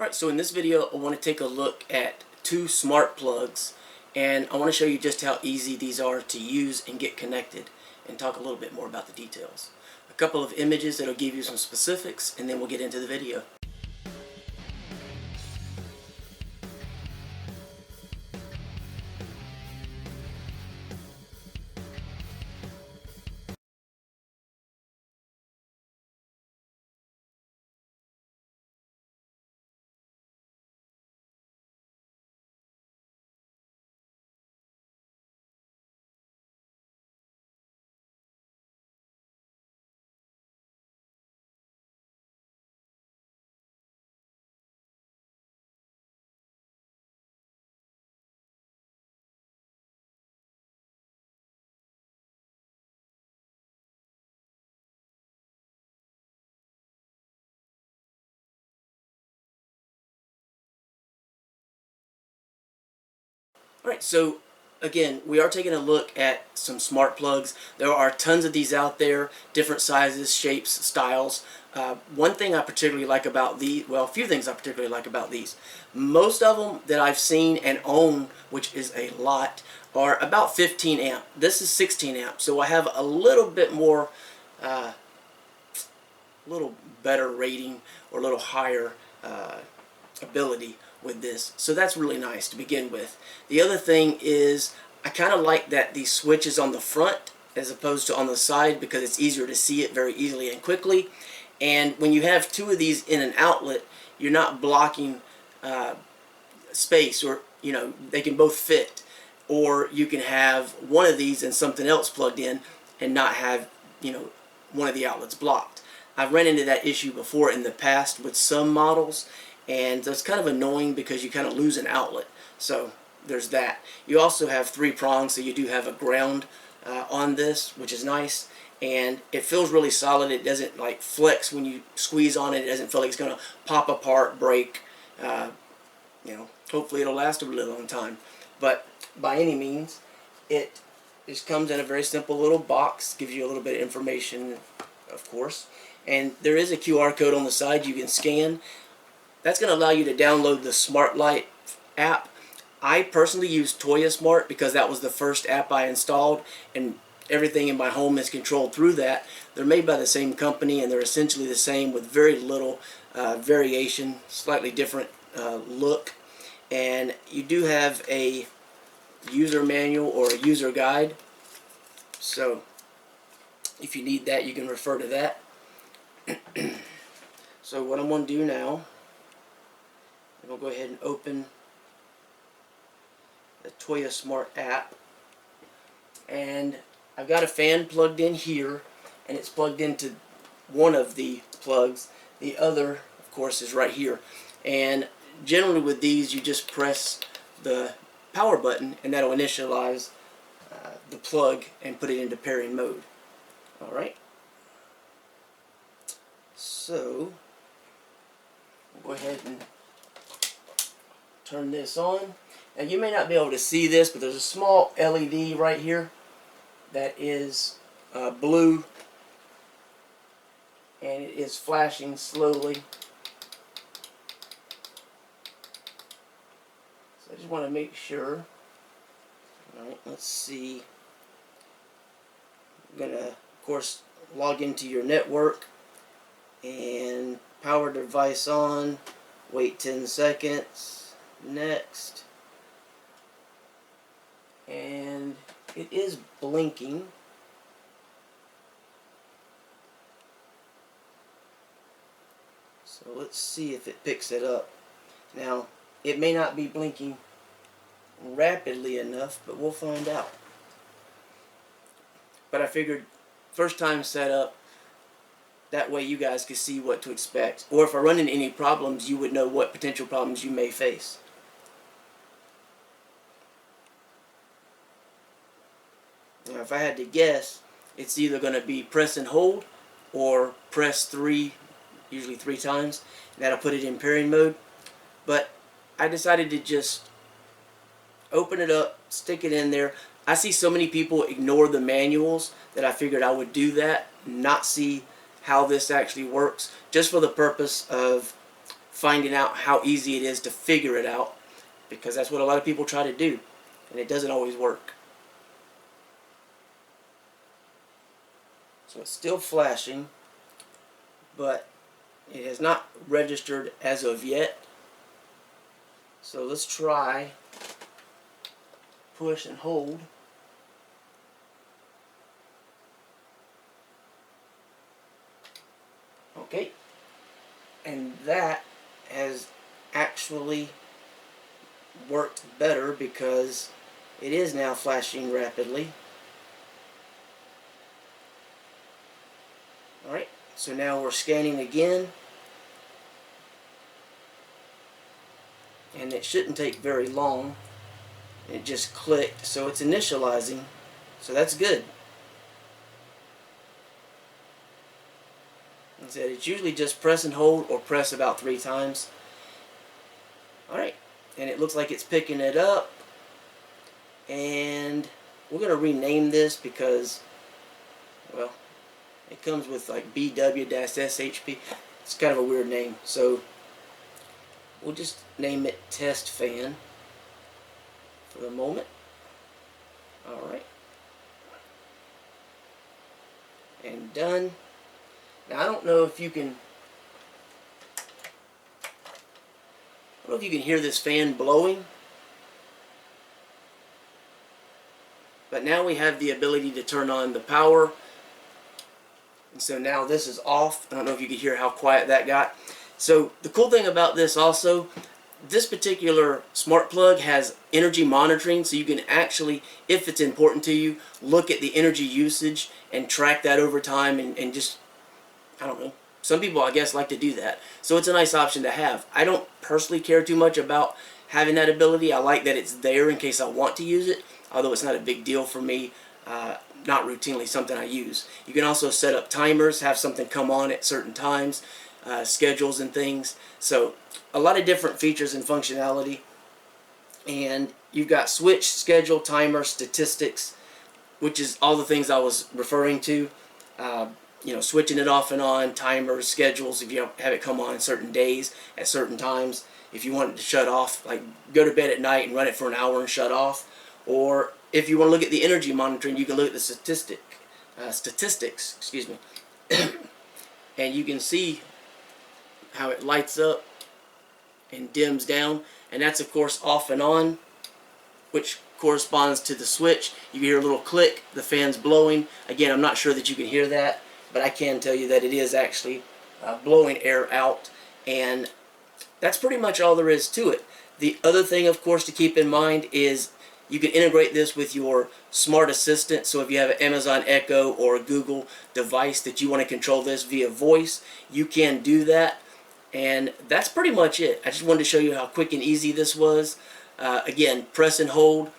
Alright, so in this video I want to take a look at two smart plugs, and I want to show you just how easy these are to use and get connected, and talk a little bit more about the details. A couple of images that'll give you some specifics, and then we'll get into the video. Alright, so again, we are taking a look at some smart plugs. There are tons of these out there, different sizes, shapes, styles. One thing I particularly like about these, well, a few things I particularly like about these. Most of them that I've seen and own, which is a lot, are about 15 amp. This is 16 amp, so I have a little bit more, little better rating or a little higher ability with this, so that's really nice to begin with. The other thing is I kind of like that the switch is on the front as opposed to on the side, because it's easier to see it very easily and quickly. And when you have two of these in an outlet, you're not blocking space, or they can both fit. Or you can have one of these and something else plugged in and not have one of the outlets blocked. I've run into that issue before in the past with some models, and that's kind of annoying because you kind of lose an outlet. So there's that. You also have 3 prongs, so you do have a ground on this, which is nice, and it feels really solid. It doesn't like flex when you squeeze on it. It doesn't feel like it's going to pop apart, break. Hopefully it'll last a really long time. But by any means, it just comes in a very simple little box. Gives you a little bit of information, of course, and there is a QR code on the side you can scan. That's going to allow you to download the Smart Light app. I personally use Toya Smart because that was the first app I installed, and everything in my home is controlled through that. They're made by the same company, and they're essentially the same with very little variation, slightly different look. And you do have a user manual or a user guide, so if you need that, you can refer to that. So what I'm going to do now, we'll go ahead and open the Toya Smart app, and I've got a fan plugged in here, and it's plugged into one of the plugs. The other, of course, is right here. And generally with these, you just press the power button, and that'll initialize the plug and put it into pairing mode. Alright, so we'll go ahead and turn this on. Now you may not be able to see this, but there's a small LED right here that is blue, and it is flashing slowly. So I just want to make sure. Alright, let's see. I'm going to, of course, log into your network and power device on. Wait 10 seconds. Next, and it is blinking. So let's see if it picks it up. Now, it may not be blinking rapidly enough, but we'll find out. But I figured first time set up, that way you guys could see what to expect, or if I run into any problems, you would know what potential problems you may face. Now, if I had to guess, it's either going to be press and hold or press 3, usually 3 times. That'll put it in pairing mode. But I decided to just open it up, stick it in there. I see so many people ignore the manuals that I figured I would do that, not see how this actually works, just for the purpose of finding out how easy it is to figure it out, because that's what a lot of people try to do, and it doesn't always work. So it's still flashing, but it has not registered as of yet. So let's try push and hold. Okay, and that has actually worked better because it is now flashing rapidly. Alright, so now we're scanning again, and it shouldn't take very long. It just clicked, so it's initializing, so that's good. Like I said, it's usually just press and hold or press about 3 times. Alright, and it looks like it's picking it up, and we're going to rename this because, well, it comes with like BW-SHP. It's kind of a weird name, so we'll just name it Test Fan for the moment. Alright, and done. Now I don't know if you can hear this fan blowing, but now we have the ability to turn on the power, and so now this is off. I don't know if you can hear how quiet that got. So the cool thing about this also, this particular smart plug has energy monitoring, so you can actually, if it's important to you, look at the energy usage and track that over time, and just, I don't know, some people I guess like to do that. So it's a nice option to have. I don't personally care too much about having that ability. I like that it's there in case I want to use it, although it's not a big deal for me. Not routinely something I use. You can also set up timers, have something come on at certain times, schedules and things. So a lot of different features and functionality. And you've got switch, schedule, timer, statistics, which is all the things I was referring to. You know, switching it off and on, timers, schedules, if you have it come on certain days at certain times. If you want it to shut off, like go to bed at night and run it for an hour and shut off. Or if you want to look at the energy monitoring, you can look at the statistics, excuse me. And you can see how it lights up and dims down, and that's of course off and on, which corresponds to the switch. You hear a little click, the fan's blowing. Again, I'm not sure that you can hear that, but I can tell you that it is actually blowing air out, and that's pretty much all there is to it. The other thing, of course, to keep in mind is you can integrate this with your smart assistant. So if you have an Amazon Echo or a Google device that you want to control this via voice, you can do that. And that's pretty much it. I just wanted to show you how quick and easy this was. Again, press and hold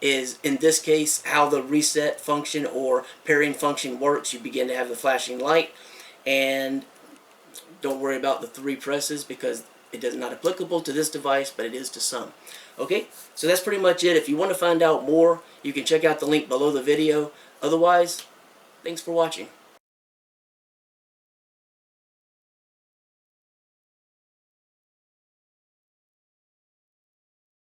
is, in this case, how the reset function or pairing function works. You begin to have the flashing light, and don't worry about the 3 presses because it is not applicable to this device, but it is to some. Okay, so that's pretty much it. If you want to find out more, you can check out the link below the video. Otherwise, thanks for watching.